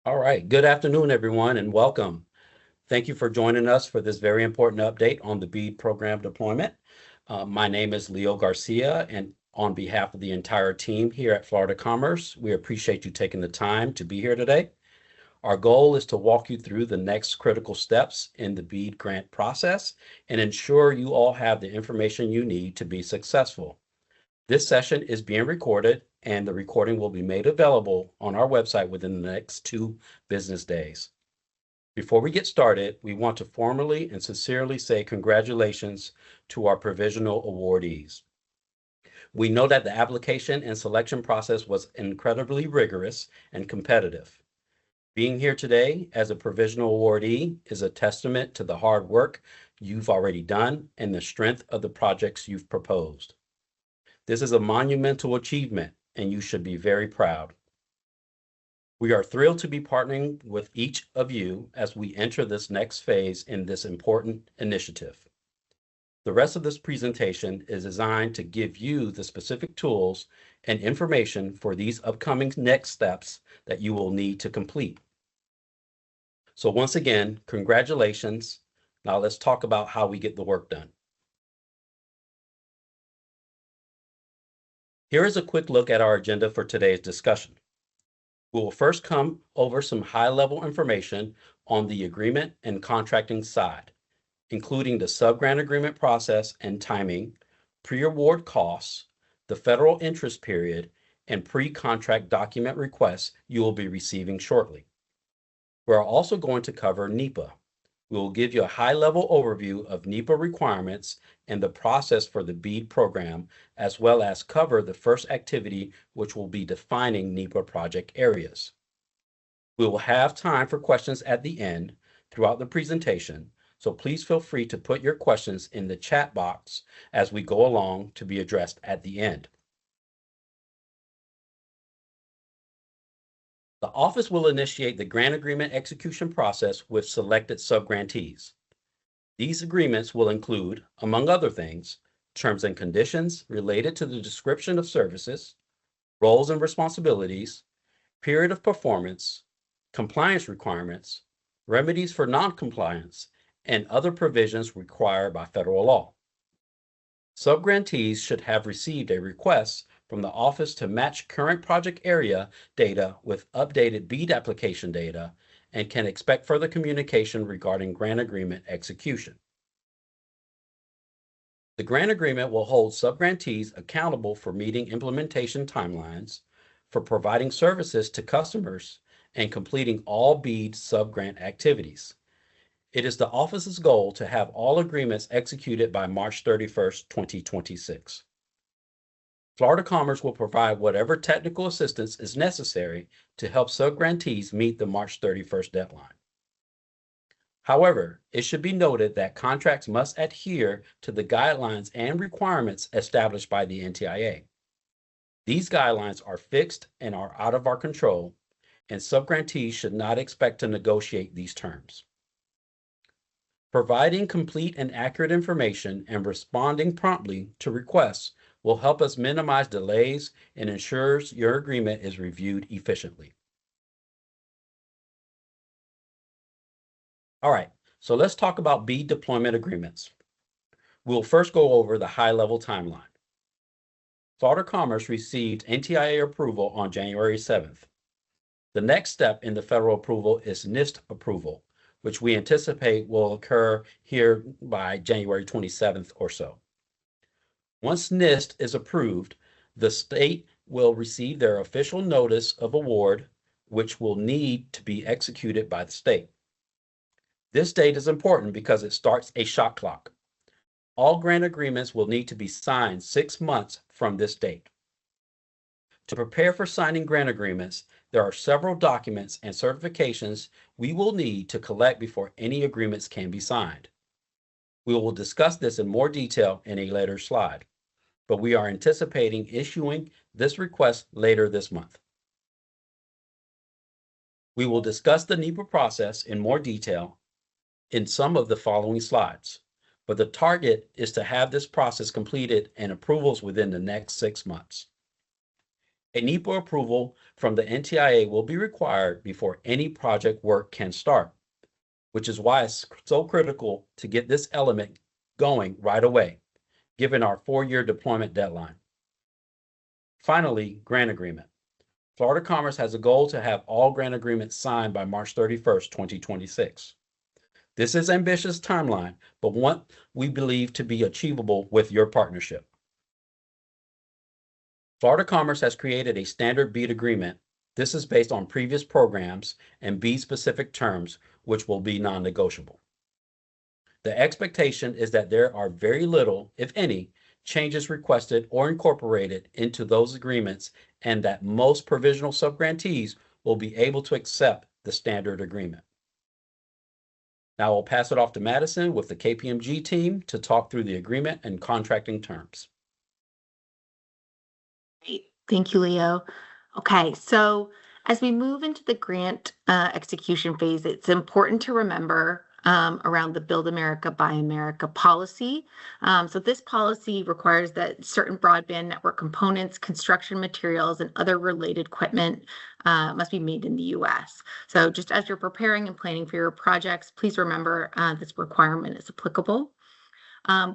All right. Good afternoon, everyone, and welcome. Thank you for joining us for this very important update on the BEAD program deployment. My name is Leo Garcia, and on behalf of the entire team here at Florida Commerce, we appreciate you taking the time to be here today. Our goal is to walk you through the next critical steps in the BEAD grant process and ensure you all have the information you need to be successful. This session is being recorded, and the recording will be made available on our website within the next 2 business days. Before we get started, we want to formally and sincerely say congratulations to our provisional awardees. We know that the application and selection process was incredibly rigorous and competitive. Being here today as a provisional awardee is a testament to the hard work you've already done and the strength of the projects you've proposed. This is a monumental achievement, and you should be very proud. We are thrilled to be partnering with each of you as we enter this next phase in this important initiative. The rest of this presentation is designed to give you the specific tools and information for these upcoming next steps that you will need to complete. So once again, congratulations. Now let's talk about how we get the work done. Here is a quick look at our agenda for today's discussion. We will first come over some high-level information on the agreement and contracting side, including the subgrant agreement process and timing, pre-award costs, the federal interest period, and pre-contract document requests you will be receiving shortly. We are also going to cover NEPA. We will give you a high-level overview of NEPA requirements and the process for the BEAD program, as well as cover the first activity, which will be defining NEPA project areas. We will have time for questions at the end throughout the presentation, so please feel free to put your questions in the chat box as we go along to be addressed at the end. The office will initiate the grant agreement execution process with selected subgrantees. These agreements will include, among other things, terms and conditions related to the description of services, roles and responsibilities, period of performance, compliance requirements, remedies for non-compliance, and other provisions required by federal law. Subgrantees should have received a request from the office to match current project area data with updated BEAD application data and can expect further communication regarding grant agreement execution. The grant agreement will hold subgrantees accountable for meeting implementation timelines, for providing services to customers, and completing all BEAD subgrant activities. It is the office's goal to have all agreements executed by March 31st, 2026. Florida Commerce will provide whatever technical assistance is necessary to help subgrantees meet the March 31st deadline. However, it should be noted that contracts must adhere to the guidelines and requirements established by the NTIA. These guidelines are fixed and are out of our control, and subgrantees should not expect to negotiate these terms. Providing complete and accurate information and responding promptly to requests will help us minimize delays and ensures your agreement is reviewed efficiently. All right, so let's talk about BEAD deployment agreements. We'll first go over the high-level timeline. Florida Commerce received NTIA approval on January 7th. The next step in the federal approval is NIST approval, which we anticipate will occur here by January 27th or so. Once NIST is approved, the state will receive their official notice of award, which will need to be executed by the state. This date is important because it starts a shot clock. All grant agreements will need to be signed 6 months from this date. To prepare for signing grant agreements, there are several documents and certifications we will need to collect before any agreements can be signed. We will discuss this in more detail in a later slide, but we are anticipating issuing this request later this month. We will discuss the NEPA process in more detail in some of the following slides, but the target is to have this process completed and approvals within the next 6 months. A NEPA approval from the NTIA will be required before any project work can start, which is why it's so critical to get this element going right away, given our 4-year deployment deadline. Finally, grant agreement. Florida Commerce has a goal to have all grant agreements signed by March 31st, 2026. This is an ambitious timeline, but one we believe to be achievable with your partnership. Florida Commerce has created a standard BEAD agreement. This is based on previous programs and BEAD-specific terms, which will be non-negotiable. The expectation is that there are very little, if any, changes requested or incorporated into those agreements, and that most provisional subgrantees will be able to accept the standard agreement. Now I'll pass it off to Madison with the KPMG team to talk through the agreement and contracting terms. Great. Thank you, Leo. Okay, so as we move into the grant execution phase, it's important to remember around the Build America, Buy America policy. So this policy requires that certain broadband network components, construction materials, and other related equipment must be made in the U.S. So just as you're preparing and planning for your projects, please remember this requirement is applicable.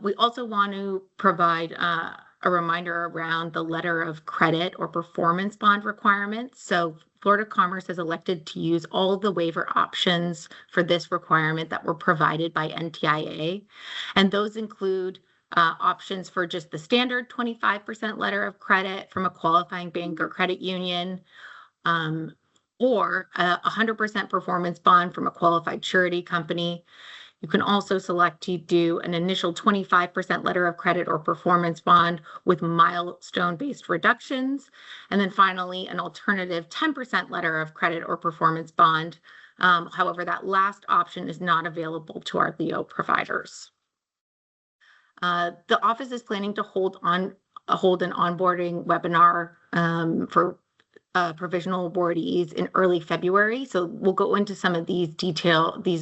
We also want to provide a reminder around the letter of credit or performance bond requirements. So Florida Commerce has elected to use all of the waiver options for this requirement that were provided by NTIA. And those include options for just the standard 25% letter of credit from a qualifying bank or credit union, or a 100% performance bond from a qualified surety company. You can also select to do an initial 25% letter of credit or performance bond with milestone-based reductions. And then finally, an alternative 10% letter of credit or performance bond. However, that last option is not available to our LEO providers. The office is planning to hold an onboarding webinar for provisional awardees in early February. So we'll go into some of these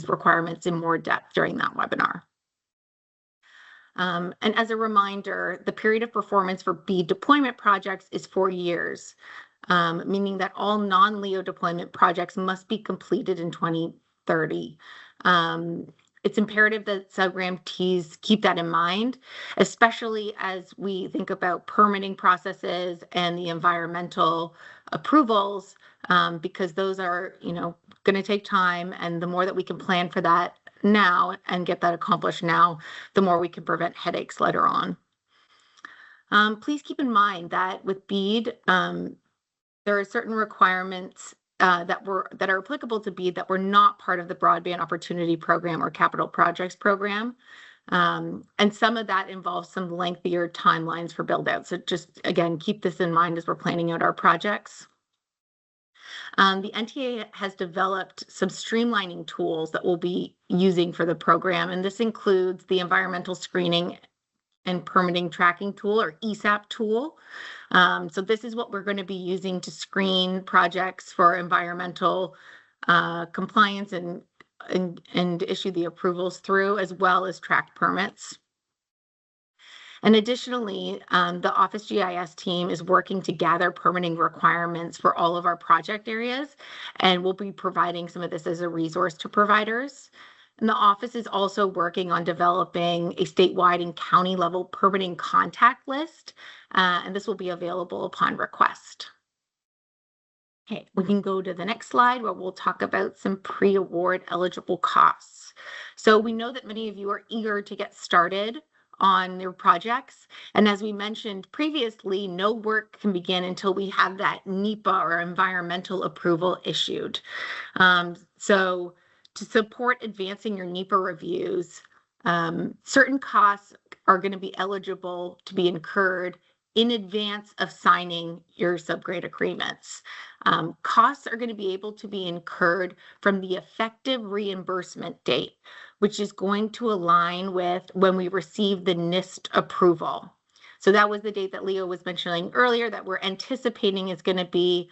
requirements in more depth during that webinar. And as a reminder, the period of performance for BEAD deployment projects is 4 years, meaning that all non-LEO deployment projects must be completed in 2030. It's imperative that subgrantees keep that in mind, especially as we think about permitting processes and the environmental approvals, because those are, going to take time, and the more that we can plan for that now and get that accomplished now, the more we can prevent headaches later on. Please keep in mind that with BEAD, there are certain requirements that are applicable to BEAD that were not part of the Broadband Opportunity Program or Capital Projects Program. And some of that involves some lengthier timelines for build out. So just, again, keep this in mind as we're planning out our projects. The NTA has developed some streamlining tools that we'll be using for the program, and this includes the Environmental Screening and Permitting Tracking Tool, or ESAP tool. So this is what we're going to be using to screen projects for environmental compliance and issue the approvals through, as well as track permits. And additionally, the Office GIS team is working to gather permitting requirements for all of our project areas, and we'll be providing some of this as a resource to providers. And the office is also working on developing a statewide and county level permitting contact list, and this will be available upon request. Okay, we can go to the next slide where we'll talk about some pre-award eligible costs. So we know that many of you are eager to get started on their projects. And as we mentioned previously, no work can begin until we have that NEPA or environmental approval issued. So to support advancing your NEPA reviews, certain costs are going to be eligible to be incurred in advance of signing your subgrant agreements. Costs are going to be able to be incurred from the effective reimbursement date, which is going to align with when we receive the NIST approval. So that was the date that Leo was mentioning earlier that we're anticipating is going to be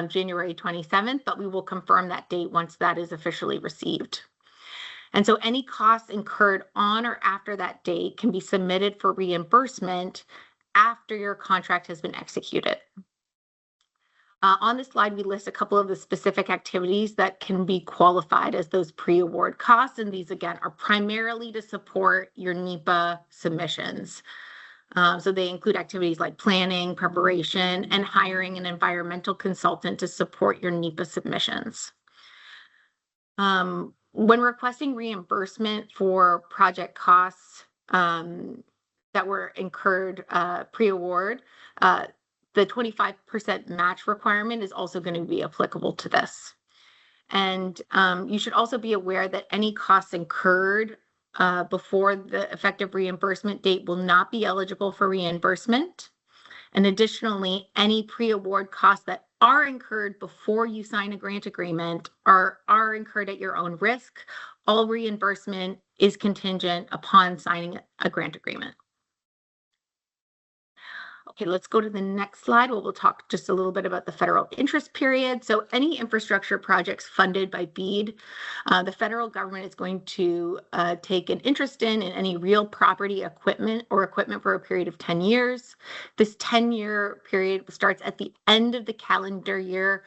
January 27th, but we will confirm that date once that is officially received. And so any costs incurred on or after that date can be submitted for reimbursement after your contract has been executed. On this slide, we list a couple of the specific activities that can be qualified as those pre-award costs, and these, again, are primarily to support your NEPA submissions. So they include activities like planning, preparation, and hiring an environmental consultant to support your NEPA submissions. When requesting reimbursement for project costs that were incurred pre-award, the 25% match requirement is also going to be applicable to this. And you should also be aware that any costs incurred before the effective reimbursement date will not be eligible for reimbursement. And additionally, any pre-award costs that are incurred before you sign a grant agreement are incurred at your own risk. All reimbursement is contingent upon signing a grant agreement. Okay, let's go to the next slide where we'll talk just a little bit about the federal interest period. So any infrastructure projects funded by BEAD, the federal government is going to take an interest in any real property, equipment, or equipment for a period of 10 years. This 10-year period starts at the end of the calendar year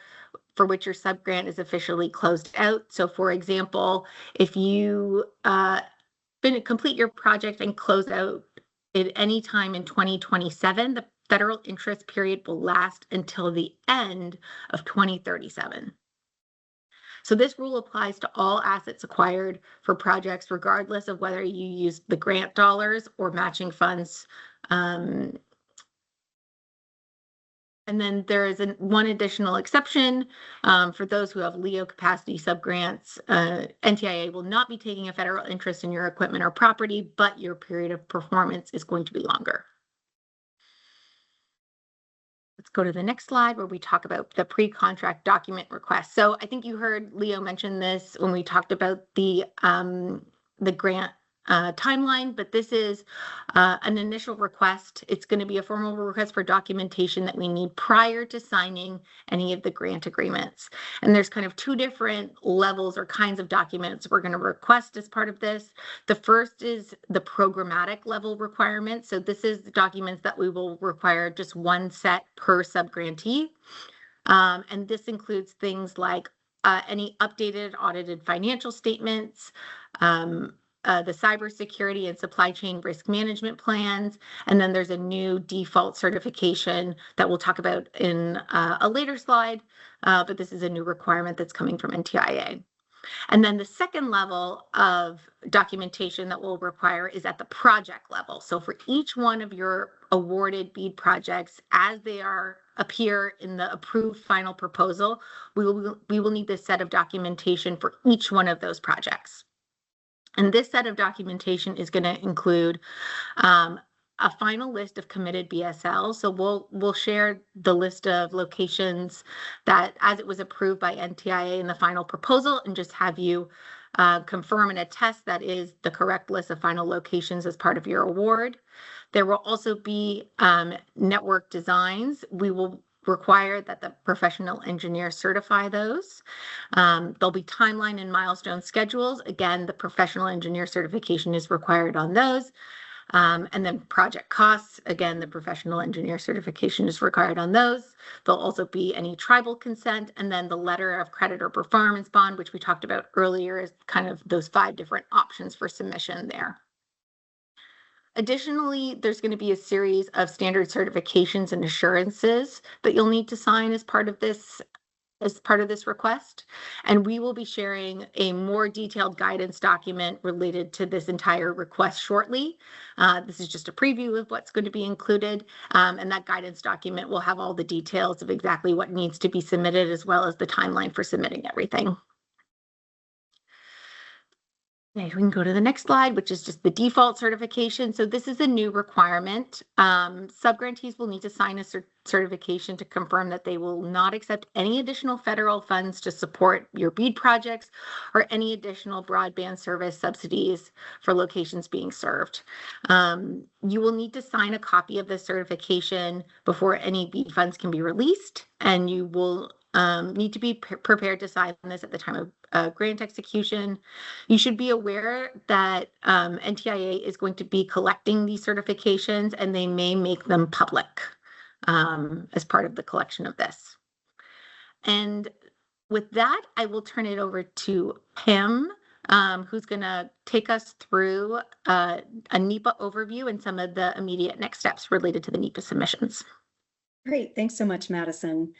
for which your subgrant is officially closed out. So for example, if you complete your project and close out at any time in 2027, the federal interest period will last until the end of 2037. So this rule applies to all assets acquired for projects, regardless of whether you use the grant dollars or matching funds. And then there is one additional exception for those who have LEO capacity subgrants. NTIA will not be taking a federal interest in your equipment or property, but your period of performance is going to be longer. Let's go to the next slide where we talk about the pre-contract document request. So I think you heard Leo mention this when we talked about the grant timeline, but this is an initial request. It's going to be a formal request for documentation that we need prior to signing any of the grant agreements. And there's kind of two different levels or kinds of documents we're going to request as part of this. The first is the programmatic level requirement. So this is the documents that we will require just one set per subgrantee. And this includes things like any updated audited financial statements, the cybersecurity and supply chain risk management plans, and then there's a new default certification that we'll talk about in a later slide, but this is a new requirement that's coming from NTIA. And then the second level of documentation that we'll require is at the project level. So for each one of your awarded BEAD projects, as they appear in the approved final proposal, we will need this set of documentation for each one of those projects. And this set of documentation is going to include a final list of committed BSLs. So we'll share the list of locations that, as it was approved by NTIA in the final proposal, and just have you confirm and attest that is the correct list of final locations as part of your award. There will also be network designs. We will require that the professional engineer certify those. There'll be timeline and milestone schedules. Again, the professional engineer certification is required on those. And then project costs, again, the professional engineer certification is required on those. There'll also be any tribal consent, and then the letter of credit or performance bond, which we talked about earlier, is kind of those 5 different options for submission there. Additionally, there's going to be a series of standard certifications and assurances that you'll need to sign as part of this request. And we will be sharing a more detailed guidance document related to this entire request shortly. This is just a preview of what's going to be included. And that guidance document will have all the details of exactly what needs to be submitted, as well as the timeline for submitting everything. Okay, we can go to the next slide, which is just the default certification. So this is a new requirement. Subgrantees will need to sign a certification to confirm that they will not accept any additional federal funds to support your BEAD projects or any additional broadband service subsidies for locations being served. You will need to sign a copy of the certification before any BEAD funds can be released, and you will need to be prepared to sign this at the time of grant execution. You should be aware that NTIA is going to be collecting these certifications, and they may make them public as part of the collection of this. And with that, I will turn it over to Pam, who's going to take us through a NEPA overview and some of the immediate next steps related to the NEPA submissions. Great, thanks so much, Madison.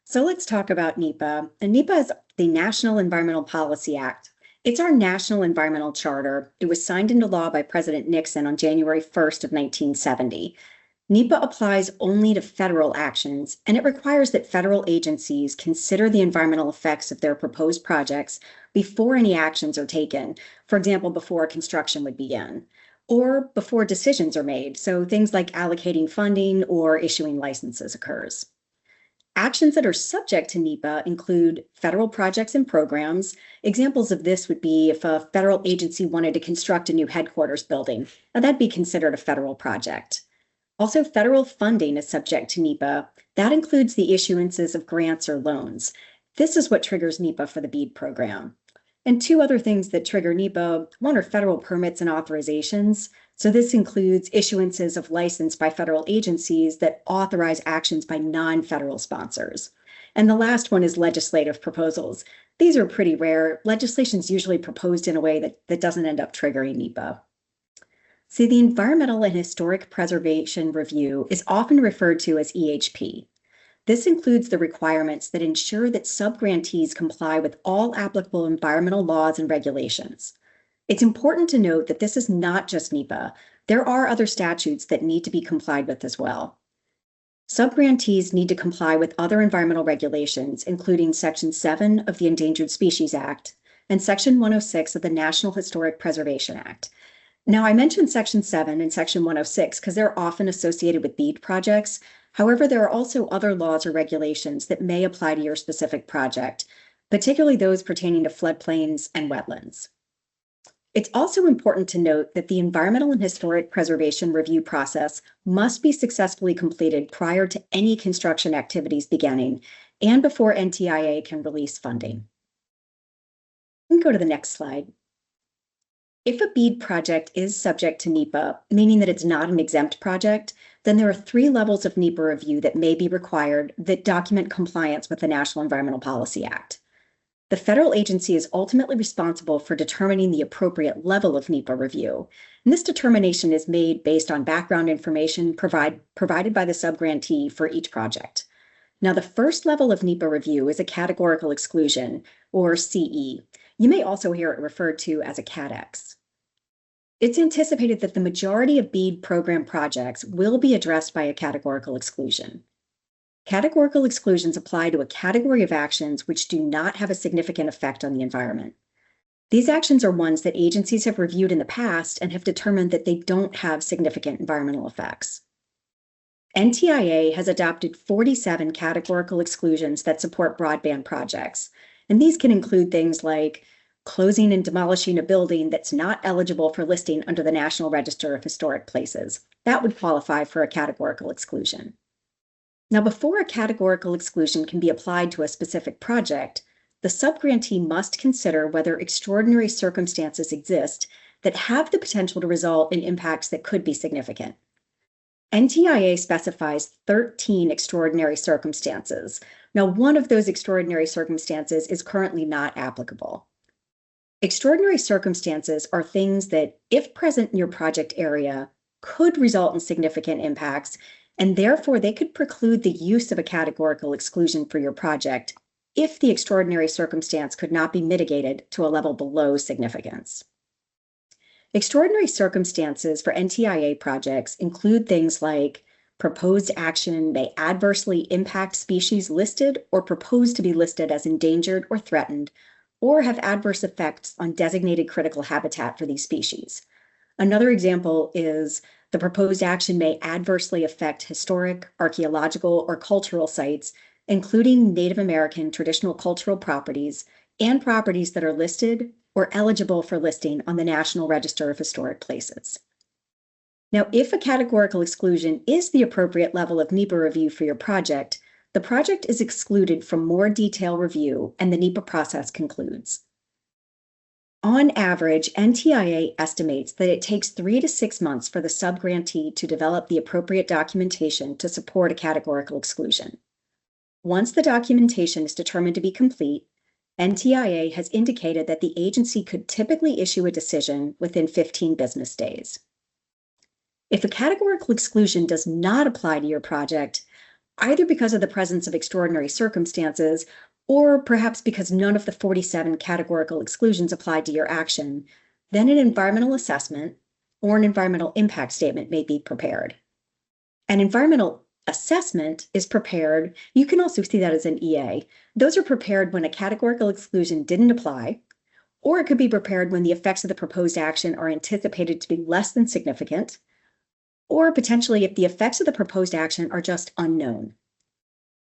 So let's talk about NEPA. And NEPA is the National Environmental Policy Act. It's our national environmental charter. It was signed into law by President Nixon on January 1st of 1970. NEPA applies only to federal actions, and it requires that federal agencies consider the environmental effects of their proposed projects before any actions are taken, for example, before construction would begin, or before decisions are made, so things like allocating funding or issuing licenses occurs. Actions that are subject to NEPA include federal projects and programs. Examples of this would be if a federal agency wanted to construct a new headquarters building. Now, that'd be considered a federal project. Also, federal funding is subject to NEPA. That includes the issuances of grants or loans. This is what triggers NEPA for the BEAD program. And two other things that trigger NEPA, one are federal permits and authorizations. So this includes issuances of license by federal agencies that authorize actions by non-federal sponsors. And the last one is legislative proposals. These are pretty rare. Legislation is usually proposed in a way that doesn't end up triggering NEPA. See, the Environmental and Historic Preservation Review is often referred to as EHP. This includes the requirements that ensure that subgrantees comply with all applicable environmental laws and regulations. It's important to note that this is not just NEPA. There are other statutes that need to be complied with as well. Subgrantees need to comply with other environmental regulations, including Section 7 of the Endangered Species Act and Section 106 of the National Historic Preservation Act. Now, I mentioned Section 7 and Section 106 because they're often associated with BEAD projects. However, there are also other laws or regulations that may apply to your specific project, particularly those pertaining to floodplains and wetlands. It's also important to note that the Environmental and Historic Preservation Review process must be successfully completed prior to any construction activities beginning and before NTIA can release funding. We can go to the next slide. If a BEAD project is subject to NEPA, meaning that it's not an exempt project, then there are 3 levels of NEPA review that may be required that document compliance with the National Environmental Policy Act. The federal agency is ultimately responsible for determining the appropriate level of NEPA review, and this determination is made based on background information provided by the subgrantee for each project. Now, the first level of NEPA review is a categorical exclusion, or CE. You may also hear it referred to as a CADX. It's anticipated that the majority of BEAD program projects will be addressed by a categorical exclusion. Categorical exclusions apply to a category of actions which do not have a significant effect on the environment. These actions are ones that agencies have reviewed in the past and have determined that they don't have significant environmental effects. NTIA has adopted 47 categorical exclusions that support broadband projects, and these can include things like closing and demolishing a building that's not eligible for listing under the National Register of Historic Places. That would qualify for a categorical exclusion. Now, before a categorical exclusion can be applied to a specific project, the subgrantee must consider whether extraordinary circumstances exist that have the potential to result in impacts that could be significant. NTIA specifies 13 extraordinary circumstances. Now, one of those extraordinary circumstances is currently not applicable. Extraordinary circumstances are things that, if present in your project area, could result in significant impacts, and therefore they could preclude the use of a categorical exclusion for your project if the extraordinary circumstance could not be mitigated to a level below significance. Extraordinary circumstances for NTIA projects include things like proposed action may adversely impact species listed or proposed to be listed as endangered or threatened, or have adverse effects on designated critical habitat for these species. Another example is the proposed action may adversely affect historic, archaeological, or cultural sites, including Native American traditional cultural properties and properties that are listed or eligible for listing on the National Register of Historic Places. Now, if a categorical exclusion is the appropriate level of NEPA review for your project, the project is excluded from more detailed review and the NEPA process concludes. On average, NTIA estimates that it takes 3 to 6 months for the subgrantee to develop the appropriate documentation to support a categorical exclusion. Once the documentation is determined to be complete, NTIA has indicated that the agency could typically issue a decision within 15 business days. If a categorical exclusion does not apply to your project, either because of the presence of extraordinary circumstances or perhaps because none of the 47 categorical exclusions applied to your action, then an environmental assessment or an environmental impact statement may be prepared. An environmental assessment is prepared, you can also see that as an EA. Those are prepared when a categorical exclusion didn't apply, or it could be prepared when the effects of the proposed action are anticipated to be less than significant, or potentially if the effects of the proposed action are just unknown.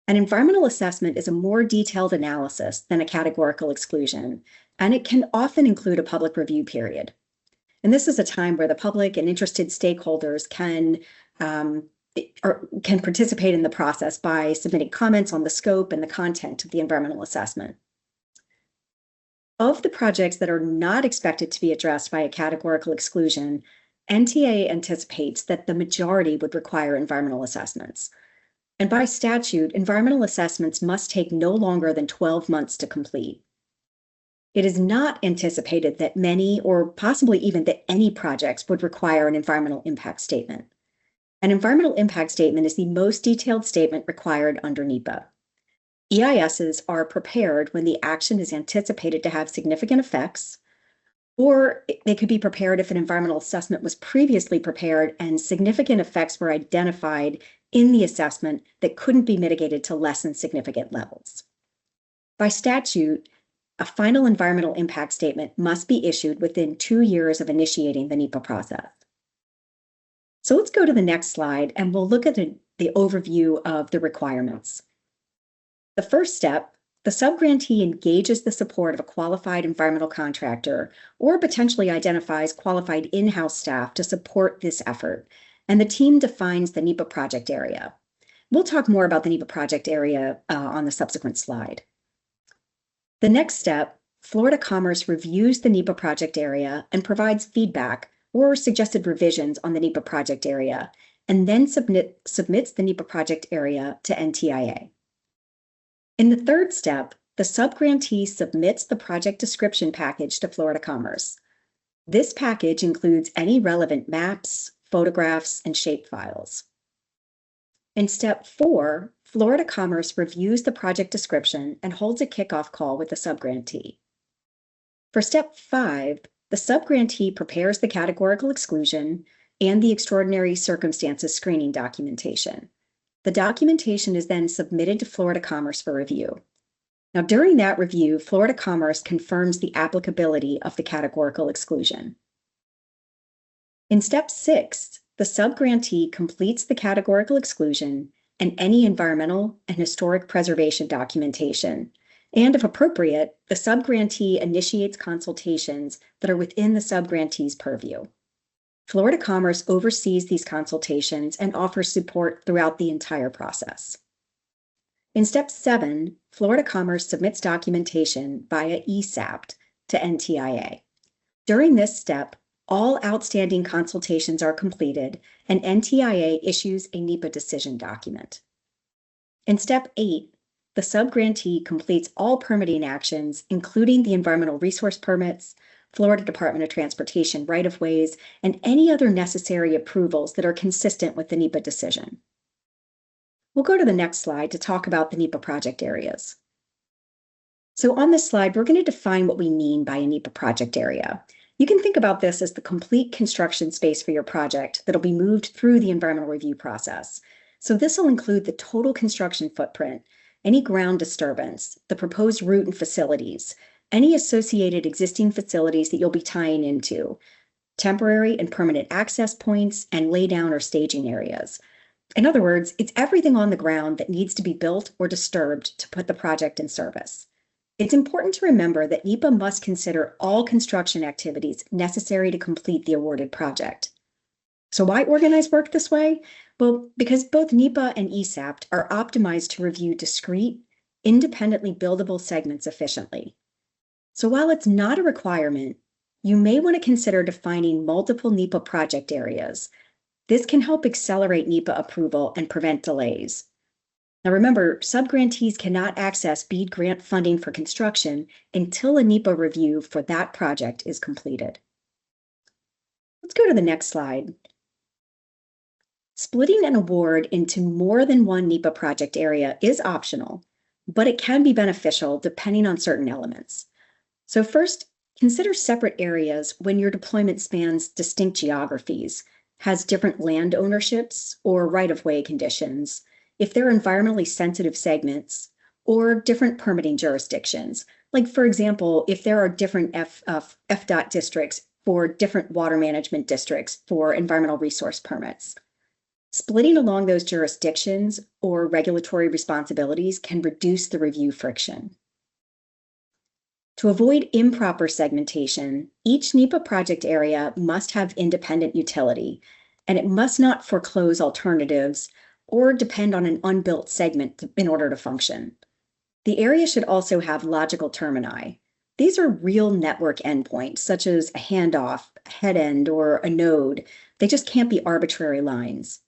An environmental assessment is a more detailed analysis than a categorical exclusion, and it can often include a public review period. And this is a time where the public and interested stakeholders can participate in the process by submitting comments on the scope and the content of the environmental assessment. Of the projects that are not expected to be addressed by a categorical exclusion, NTA anticipates that the majority would require environmental assessments. And by statute, environmental assessments must take no longer than 12 months to complete. It is not anticipated that many, or possibly even that any projects would require an environmental impact statement. An environmental impact statement is the most detailed statement required under NEPA. EISs are prepared when the action is anticipated to have significant effects, or they could be prepared if an environmental assessment was previously prepared and significant effects were identified in the assessment that couldn't be mitigated to less than significant levels. By statute, a final environmental impact statement must be issued within 2 years of initiating the NEPA process. So let's go to the next slide and we'll look at the overview of the requirements. The first step, the subgrantee engages the support of a qualified environmental contractor or potentially identifies qualified in-house staff to support this effort, and the team defines the NEPA project area. We'll talk more about the NEPA project area on the subsequent slide. The next step, Florida Commerce reviews the NEPA project area and provides feedback or suggested revisions on the NEPA project area, and then submits the NEPA project area to NTIA. In the third step, the subgrantee submits the project description package to Florida Commerce. This package includes any relevant maps, photographs, and shapefiles. In step 4, Florida Commerce reviews the project description and holds a kickoff call with the subgrantee. For step 5, the subgrantee prepares the categorical exclusion and the extraordinary circumstances screening documentation. The documentation is then submitted to Florida Commerce for review. Now, during that review, Florida Commerce confirms the applicability of the categorical exclusion. In step 6, the subgrantee completes the categorical exclusion and any environmental and historic preservation documentation. And if appropriate, the subgrantee initiates consultations that are within the subgrantee's purview. Florida Commerce oversees these consultations and offers support throughout the entire process. In step 7, Florida Commerce submits documentation via ESAPT to NTIA. During this step, all outstanding consultations are completed and NTIA issues a NEPA decision document. In step 8, the subgrantee completes all permitting actions, including the environmental resource permits, Florida Department of Transportation right-of-ways, and any other necessary approvals that are consistent with the NEPA decision. We'll go to the next slide to talk about the NEPA project areas. So on this slide, we're going to define what we mean by a NEPA project area. You can think about this as the complete construction space for your project that'll be moved through the environmental review process. So this will include the total construction footprint, any ground disturbance, the proposed route and facilities, any associated existing facilities that you'll be tying into, temporary and permanent access points, and laydown or staging areas. In other words, it's everything on the ground that needs to be built or disturbed to put the project in service. It's important to remember that NEPA must consider all construction activities necessary to complete the awarded project. So why organize work this way? Well, because both NEPA and ESAPT are optimized to review discrete, independently buildable segments efficiently. So while it's not a requirement, you may want to consider defining multiple NEPA project areas. This can help accelerate NEPA approval and prevent delays. Now remember, subgrantees cannot access BEAD grant funding for construction until a NEPA review for that project is completed. Let's go to the next slide. Splitting an award into more than one NEPA project area is optional, but it can be beneficial depending on certain elements. So first, consider separate areas when your deployment spans distinct geographies, has different land ownerships or right-of-way conditions, if they're environmentally sensitive segments, or different permitting jurisdictions. Like, for example, if there are different FDOT districts for different water management districts for environmental resource permits. Splitting along those jurisdictions or regulatory responsibilities can reduce the review friction. To avoid improper segmentation, each NEPA project area must have independent utility, and it must not foreclose alternatives or depend on an unbuilt segment in order to function. The area should also have logical termini. These are real network endpoints, such as a handoff, a head end, or a node. They just can't be arbitrary lines.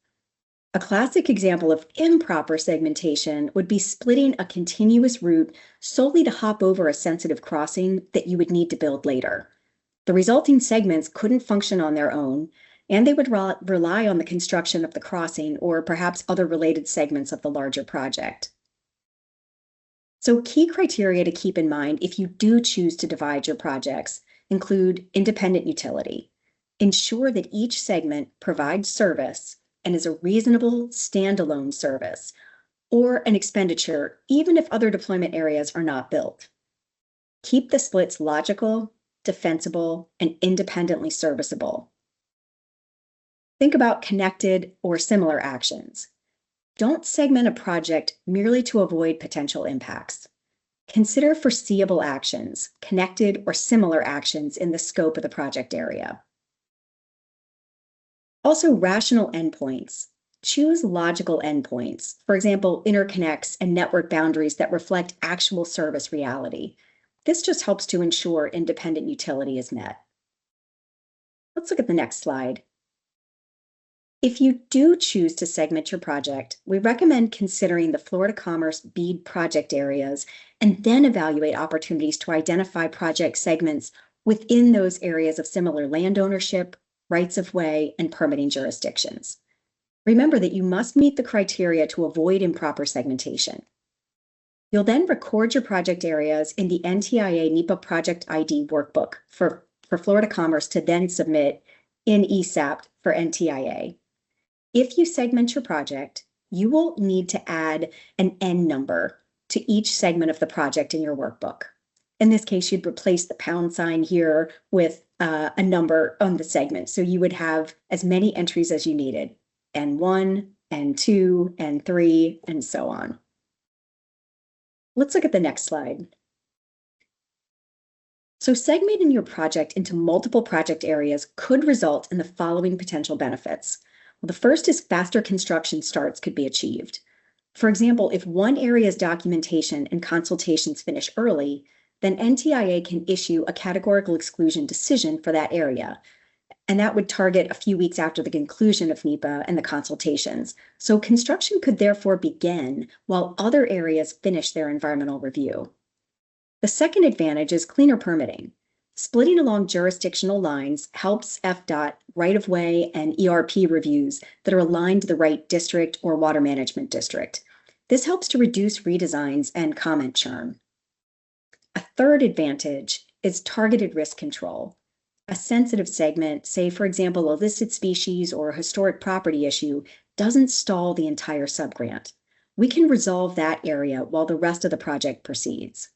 A classic example of improper segmentation would be splitting a continuous route solely to hop over a sensitive crossing that you would need to build later. The resulting segments couldn't function on their own, and they would rely on the construction of the crossing or perhaps other related segments of the larger project. So key criteria to keep in mind if you do choose to divide your projects include independent utility. Ensure that each segment provides service and is a reasonable standalone service or an expenditure, even if other deployment areas are not built. Keep the splits logical, defensible, and independently serviceable. Think about connected or similar actions. Don't segment a project merely to avoid potential impacts. Consider foreseeable actions, connected or similar actions in the scope of the project area. Also, rational endpoints. Choose logical endpoints, for example, interconnects and network boundaries that reflect actual service reality. This just helps to ensure independent utility is met. Let's look at the next slide. If you do choose to segment your project, we recommend considering the Florida Commerce BEAD project areas and then evaluate opportunities to identify project segments within those areas of similar land ownership, rights of way, and permitting jurisdictions. Remember that you must meet the criteria to avoid improper segmentation. You'll then record your project areas in the NTIA NEPA Project ID workbook for Florida Commerce to then submit in ESAP for NTIA. If you segment your project, you will need to add an N number to each segment of the project in your workbook. In this case, you'd replace the pound sign here with a number on the segment. So you would have as many entries as you needed, N1, N2, N3, and so on. Let's look at the next slide. So segmenting your project into multiple project areas could result in the following potential benefits. Well, the first is faster construction starts could be achieved. For example, if one area's documentation and consultations finish early, then NTIA can issue a categorical exclusion decision for that area. And that would target a few weeks after the conclusion of NEPA and the consultations. So construction could therefore begin while other areas finish their environmental review. The second advantage is cleaner permitting. Splitting along jurisdictional lines helps FDOT right-of-way and ERP reviews that are aligned to the right district or water management district. This helps to reduce redesigns and comment churn. A third advantage is targeted risk control. A sensitive segment, say for example, a listed species or a historic property issue, doesn't stall the entire subgrant. We can resolve that area while the rest of the project proceeds.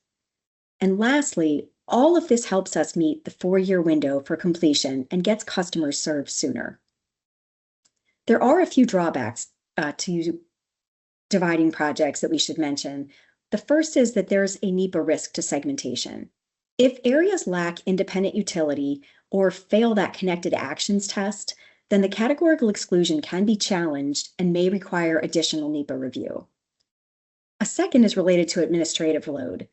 And lastly, all of this helps us meet the 4-year window for completion and gets customers served sooner. There are a few drawbacks to dividing projects that we should mention. The first is that there's a NEPA risk to segmentation. If areas lack independent utility or fail that connected actions test, then the categorical exclusion can be challenged and may require additional NEPA review. A second is related to administrative load.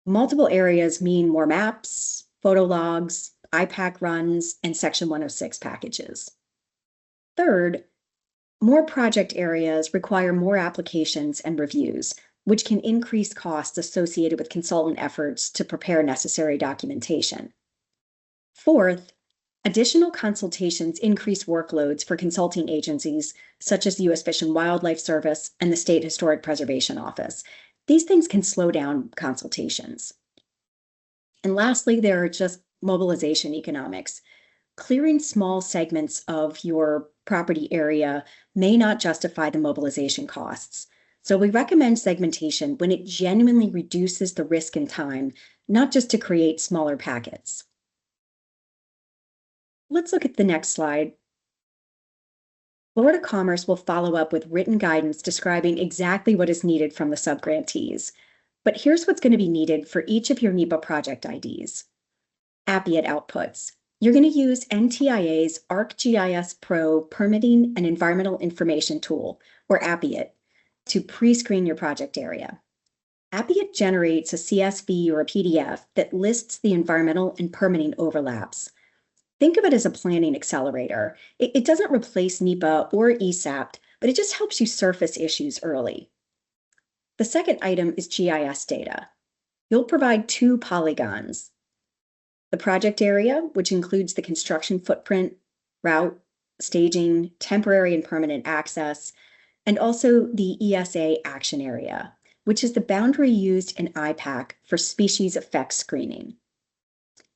Multiple areas mean more maps, photo logs, IPAC runs, and Section 106 packages. Third, More project areas require more applications and reviews, which can increase costs associated with consultant efforts to prepare necessary documentation. Fourth, additional consultations increase workloads for consulting agencies such as the U.S. Fish and Wildlife Service and the State Historic Preservation Office. These things can slow down consultations. And lastly, there are just mobilization economics. Clearing small segments of your property area may not justify the mobilization costs. So we recommend segmentation when it genuinely reduces the risk and time, not just to create smaller packets. Let's look at the next slide. Florida Commerce will follow up with written guidance describing exactly what is needed from the subgrantees. But here's what's going to be needed for each of your NEPA project IDs. Appiate outputs. You're going to use NTIA's ArcGIS Pro Permitting and Environmental Information Tool, or Appiate, to pre-screen your project area. Appiate generates a CSV or a PDF that lists the environmental and permitting overlaps. Think of it as a planning accelerator. It doesn't replace NEPA or ESAPT, but it just helps you surface issues early. The second item is GIS data. You'll provide 2 polygons. The project area, which includes the construction footprint, route, staging, temporary and permanent access, and also the ESA action area, which is the boundary used in IPAC for species effects screening.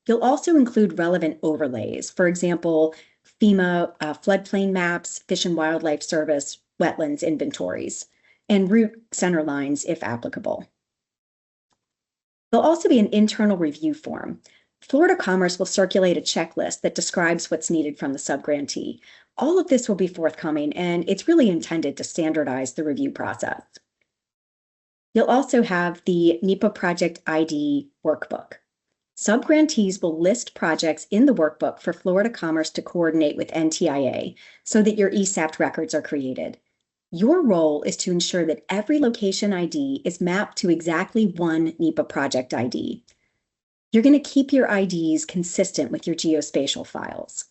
You'll also include relevant overlays, for example, FEMA floodplain maps, Fish and Wildlife Service, wetlands inventories, and route center lines if applicable. There'll also be an internal review form. Florida Commerce will circulate a checklist that describes what's needed from the subgrantee. All of this will be forthcoming, and it's really intended to standardize the review process. You'll also have the NEPA Project ID workbook. Subgrantees will list projects in the workbook for Florida Commerce to coordinate with NTIA so that your ESAPT records are created. Your role is to ensure that every location ID is mapped to exactly one NEPA project ID. You're going to keep your IDs consistent with your geospatial files.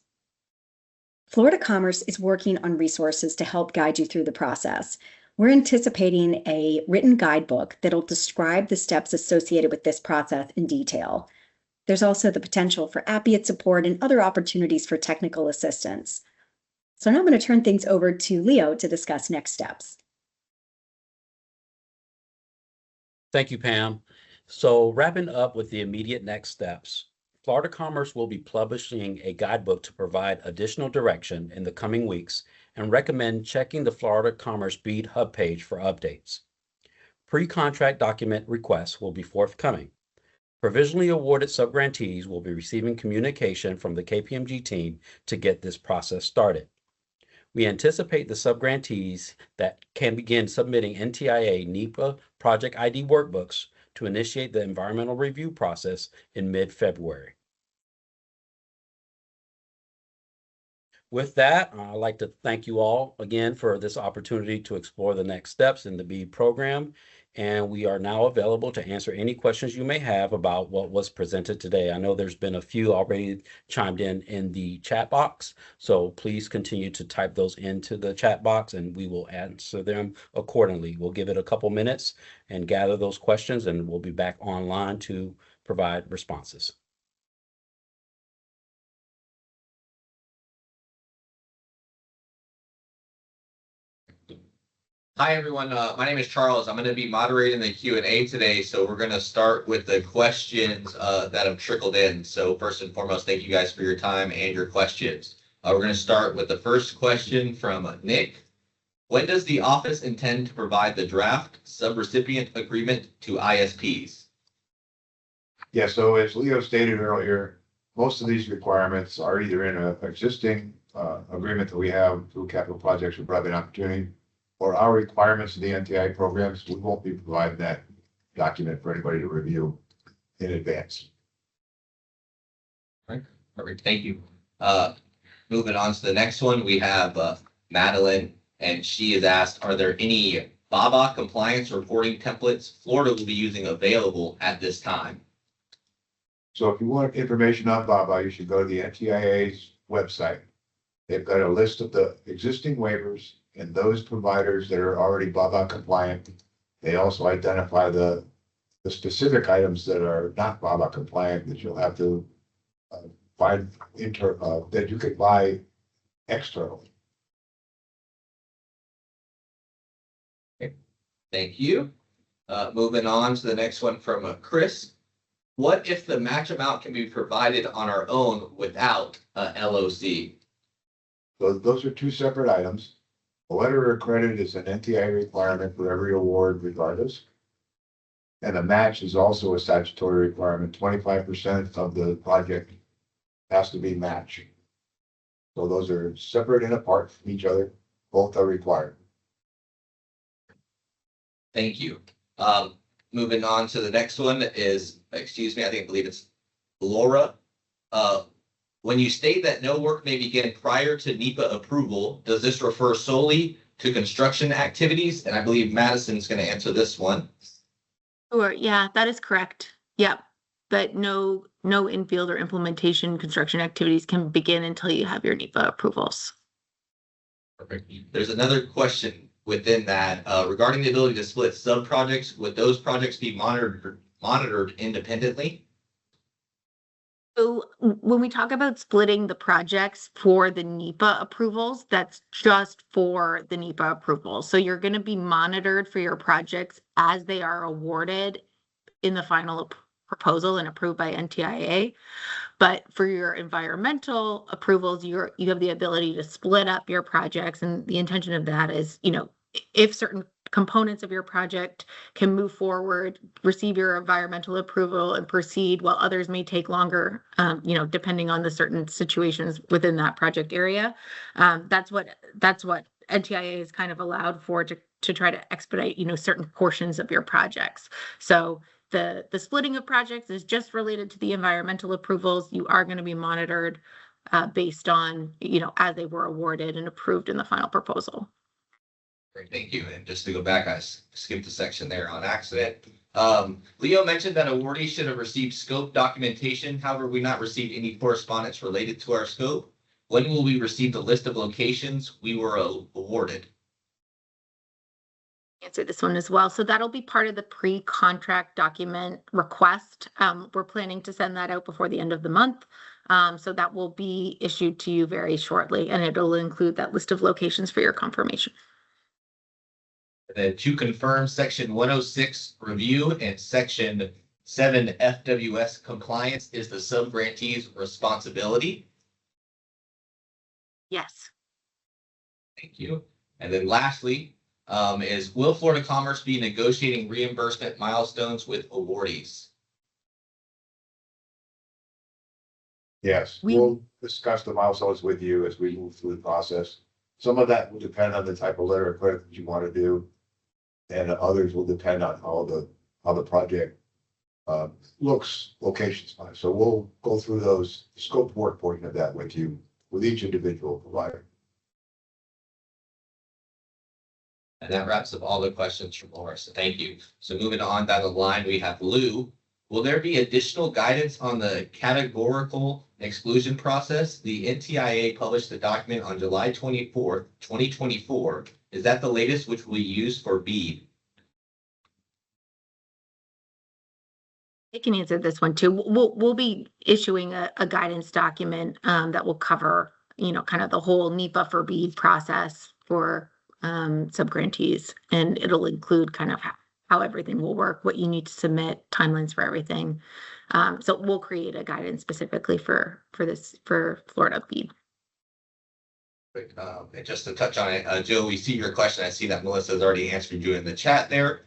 Florida Commerce is working on resources to help guide you through the process. We're anticipating a written guidebook that'll describe the steps associated with this process in detail. There's also the potential for Appiate support and other opportunities for technical assistance. So now I'm going to turn things over to Leo to discuss next steps. Thank you, Pam. So wrapping up with the immediate next steps, Florida Commerce will be publishing a guidebook to provide additional direction in the coming weeks and recommend checking the Florida Commerce BEAD Hub page for updates. Pre-contract document requests will be forthcoming. Provisionally awarded subgrantees will be receiving communication from the KPMG team to get this process started. We anticipate the subgrantees that can begin submitting NTIA NEPA Project ID workbooks to initiate the environmental review process in mid-February. With that, I'd like to thank you all again for this opportunity to explore the next steps in the BEAD program. And we are now available to answer any questions you may have about what was presented today. I know there's been a few already chimed in the chat box, so please continue to type those into the chat box and we will answer them accordingly. We'll give it a couple minutes and gather those questions, and we'll be back online to provide responses. Hi, everyone. My name is Charles. I'm going to be moderating the Q&A today. So we're going to start with the questions that have trickled in. So first and foremost, thank you guys for your time and your questions. We're going to start with the first question from Nick. When does the office intend to provide the draft subrecipient agreement to ISPs? Yeah, so as Leo stated earlier, most of these requirements are either in an existing agreement that we have through capital projects or broadband opportunity, or our requirements of the NTI programs. We won't be providing that document for anybody to review in advance. All right, perfect. Thank you. Moving on to the next one, we have Madeline, and she has asked, are there any BABA compliance reporting templates Florida will be using available at this time? So if you want information on BABA, you should go to the NTIA's website. They've got a list of the existing waivers And those providers that are already BABA compliant, they also identify the specific items that are not BABA compliant that you'll have to find that you could buy externally. Thank you. Moving on to the next one from Chris. What if the match amount can be provided on our own without a LOC? So those are two separate items. A letter of credit is an NTIA requirement for every award regardless. And a match is also a statutory requirement. 25% of the project has to be matched. So those are separate and apart from each other. Both are required. Thank you. Moving on to the next one is, excuse me, I believe it's Laura. When you state that no work may begin prior to NEPA approval, does this refer solely to construction activities? And I believe Madison's going to answer this one. Sure, yeah, that is correct. Yep. But no infield or implementation construction activities can begin until you have your NEPA approvals. Perfect. There's another question within that regarding the ability to split sub-projects. Would those projects be monitored independently? So when we talk about splitting the projects for the NEPA approvals, that's just for the NEPA approvals. So you're going to be monitored for your projects as they are awarded in the final proposal and approved by NTIA. But for your environmental approvals, you have the ability to split up your projects. And the intention of that is, if certain components of your project can move forward, receive your environmental approval and proceed, while others may take longer, depending on the certain situations within that project area. That's what NTIA is kind of allowed for to try to expedite, certain portions of your projects. So the splitting of projects is just related to the environmental approvals. You are going to be monitored based on, as they were awarded and approved in the final proposal. Great, thank you. And just to go back, I skipped a section there on accident. Leo mentioned that awardees should have received scope documentation. However, we not received any correspondence related to our scope. When will we receive the list of locations we were awarded? Answer this one as well. So that'll be part of the pre-contract document request. We're planning to send that out before the end of the month. So that will be issued to you very shortly, and it'll include that list of locations for your confirmation. And then to confirm, section 106 review and section 7 FWS compliance is the subgrantee's responsibility. Yes. Thank you. And then lastly, is will Florida Commerce be negotiating reimbursement milestones with awardees? Yes, we'll discuss the milestones with you as we move through the process. Some of that will depend on the type of letter of credit that you want to do. And others will depend on how the project looks locations-wise. So we'll go through those scope work portion of that with you, with each individual provider. And that wraps up all the questions from Laura. So thank you. So moving on down the line, we have Lou. Will there be additional guidance on the categorical exclusion process? The NTIA published the document on July 24th, 2024. Is that the latest which we use for BEAD? I can answer this one too. We'll be issuing a guidance document that will cover, kind of the whole NEPA for BEAD process for subgrantees, and it'll include kind of how everything will work, what you need to submit, timelines for everything. So we'll create a guidance specifically for Florida BEAD. And just to touch on it, Joe, we see your question. I see that Melissa has already answered you in the chat there.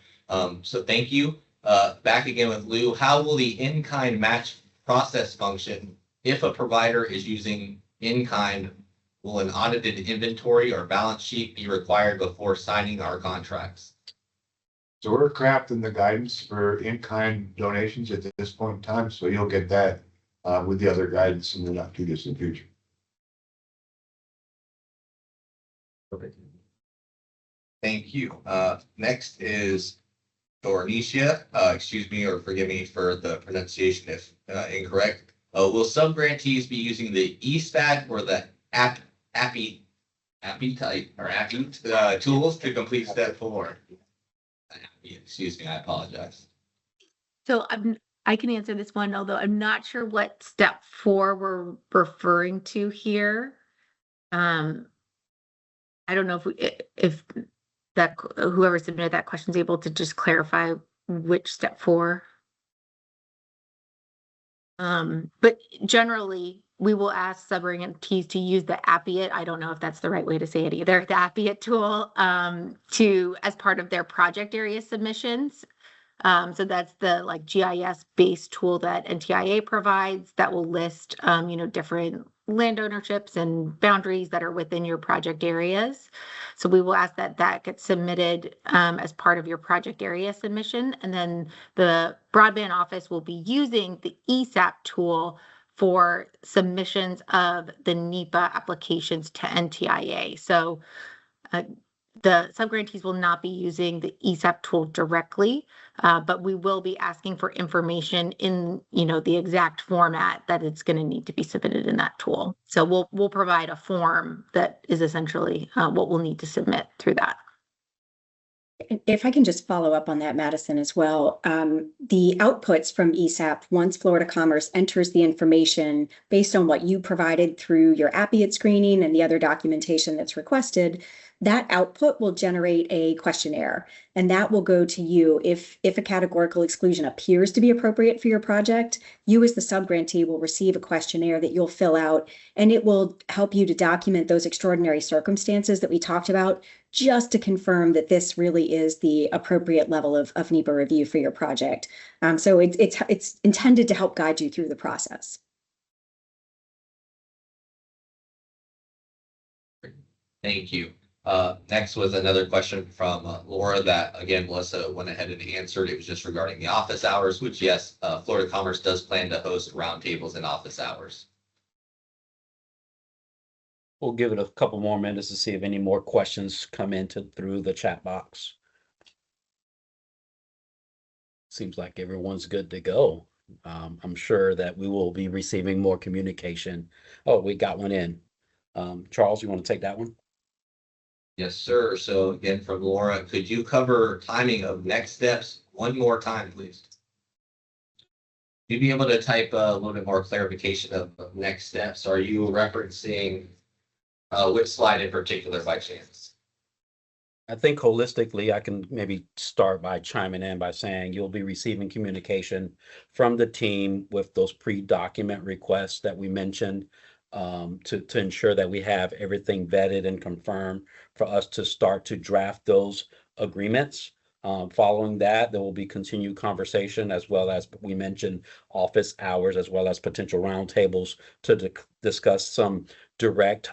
So thank you. Back again with Lou. How will the in-kind match process function if a provider is using in-kind? Will an audited inventory or balance sheet be required before signing our contracts? So we're crafting the guidance for in-kind donations at this point in time. So you'll get that with the other guidance in the not too distant future. Okay. Thank you. Next is Dornicia. Excuse me, or forgive me for the pronunciation if incorrect. Will subgrantees be using the ESTAT or the API tools to complete step 4. Excuse me, I apologize. So I can answer this one, although I'm not sure what step 4 we're referring to here. I don't know if that whoever submitted that question is able to just clarify which step 4. But generally, we will ask subgrantees to use the Appiate. I don't know if that's the right way to say it either. The Appiate tool to as part of their project area submissions. So that's the like GIS based tool that NTIA provides that will list, different land ownerships and boundaries that are within your project areas. So we will ask that that gets submitted as part of your project area submission. And then the broadband office will be using the ESAP tool for submissions of the NEPA applications to NTIA. So the subgrantees will not be using the ESAP tool directly, but we will be asking for information in, the exact format that it's going to need to be submitted in that tool. So we'll provide a form that is essentially what we'll need to submit through that. If I can just follow up on that, Madison, as well. The outputs from ESAP, once Florida Commerce enters the information based on what you provided through your Appiate screening and the other documentation that's requested, that output will generate a questionnaire, and that will go to you. If a categorical exclusion appears to be appropriate for your project, you as the subgrantee will receive a questionnaire that you'll fill out, and it will help you to document those extraordinary circumstances that we talked about, just to confirm that this really is the appropriate level of NEPA review for your project. So it's intended to help guide you through the process. Thank you. Next was another question from Laura that, again, Melissa went ahead and answered. It was just regarding the office hours, which, yes, Florida Commerce does plan to host roundtables in office hours. We'll give it a couple more minutes to see if any more questions come through the chat box. Seems like everyone's good to go. I'm sure that we will be receiving more communication. Oh, we got one in. Charles, you want to take that one? Yes, sir. So again, from Laura, could you cover timing of next steps one more time, please? You'd be able to type a little bit more clarification of next steps. Are you referencing which slide in particular by chance? I think holistically, I can maybe start by chiming in by saying you'll be receiving communication from the team with those pre-document requests that we mentioned to ensure that we have everything vetted and confirmed for us to start to draft those agreements. Following that, there will be continued conversation, as well as we mentioned office hours, as well as potential roundtables to discuss some direct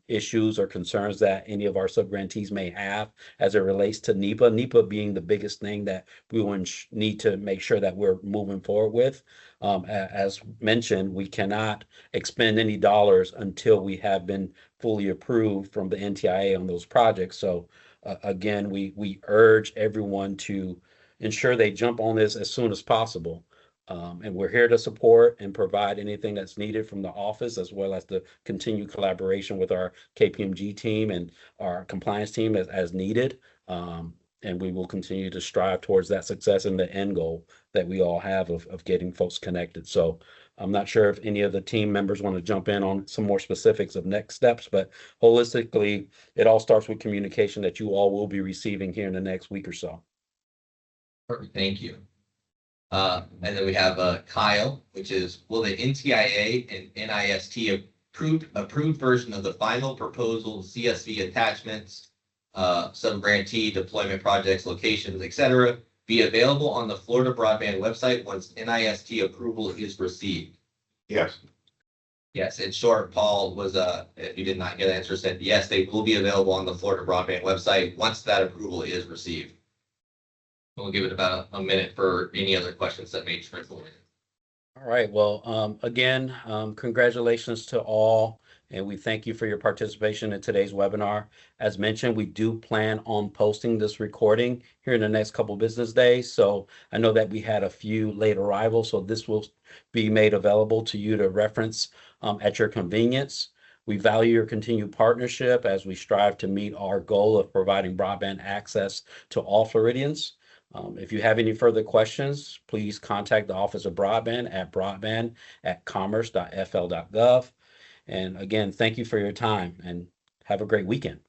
issues or concerns that any of our subgrantees may have as it relates to NEPA. NEPA being the biggest thing that we will need to make sure that we're moving forward with. As mentioned, we cannot expend any dollars until we have been fully approved from the NTIA on those projects. So again, we urge everyone to ensure they jump on this as soon as possible. And we're here to support and provide anything that's needed from the office, as well as the continued collaboration with our KPMG team and our compliance team as needed. And we will continue to strive towards that success and the end goal that we all have of getting folks connected. So I'm not sure if any of the team members want to jump in on some more specifics of next steps, but holistically, it all starts with communication that you all will be receiving here in the next week or so. Perfect. Thank you. And then we have Kyle, which is, will the NTIA and NIST approved version of the final proposal CSV attachments, subgrantee deployment projects, locations, etc., be available on the Florida Broadband website once NIST approval is received? Yes. Yes, in short, Paul was, if you did not get an answer, said yes, they will be available on the Florida Broadband website once that approval is received. We'll give it about a minute for any other questions that may trickle in. All right. Well, again, congratulations to all, and we thank you for your participation in today's webinar. As mentioned, we do plan on posting this recording here in the next couple business days. So I know that we had a few late arrivals, so this will be made available to you to reference at your convenience. We value your continued partnership as we strive to meet our goal of providing broadband access to all Floridians. If you have any further questions, please contact the Office of Broadband at broadband@commerce.fl.gov. And again, thank you for your time and have a great weekend.